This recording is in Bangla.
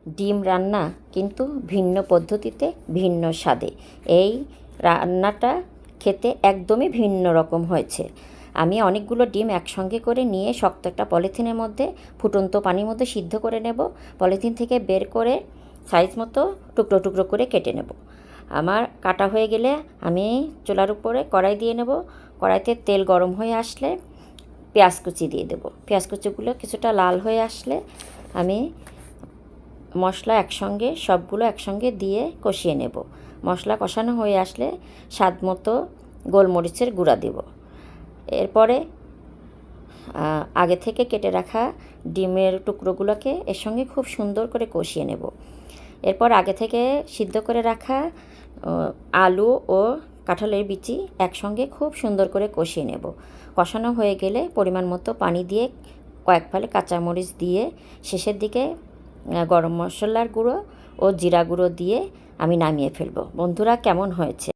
ডিম রান্না কিন্তু ভিন্ন পদ্ধতিতে, ভিন্ন স্বাদে। এই রান্নাটা খেতে একদমই ভিন্ন রকম হয়েছে। আমি অনেকগুলো ডিম একসঙ্গে করে নিয়ে শক্ত একটা পলিথিনের মধ্যে ফুটন্ত পানির মধ্যে সিদ্ধ করে নেব। পলিথিন থেকে বের করে সাইজ মতো টুকরো টুকরো করে কেটে নেব। আমার কাটা হয়ে গেলে আমি চুলার উপরে কড়াই দিয়ে নেব। কড়াইতে তেল গরম হয়ে আসলে পেঁয়াজ কুচি দিয়ে দেব। পেঁয়াজ কুচিগুলো কিছুটা লাল হয়ে আসলে আমি মশলা সবগুলো একসঙ্গে দিয়ে কষিয়ে নেব। মশলা কষানো হয়ে আসলে স্বাদ মতো গোলমরিচের গুঁড়া দেব। এরপরে আগে থেকে কেটে রাখা ডিমের টুকরোগুলোকে এর সঙ্গে খুব সুন্দর করে কষিয়ে নেব। এরপর আগে থেকে সিদ্ধ করে রাখা আলু ও কাঁঠালের বিচি একসঙ্গে খুব সুন্দর করে কষিয়ে নেব। কষানো হয়ে গেলে পরিমাণ মতো পানি দিয়ে কয়েক ফালি কাঁচামরিচ দিয়ে শেষের দিকে গরম মশলার গুঁড়ো ও জিরা গুঁড়ো দিয়ে আমি নামিয়ে ফেলব। বন্ধুরা, কেমন হয়েছে?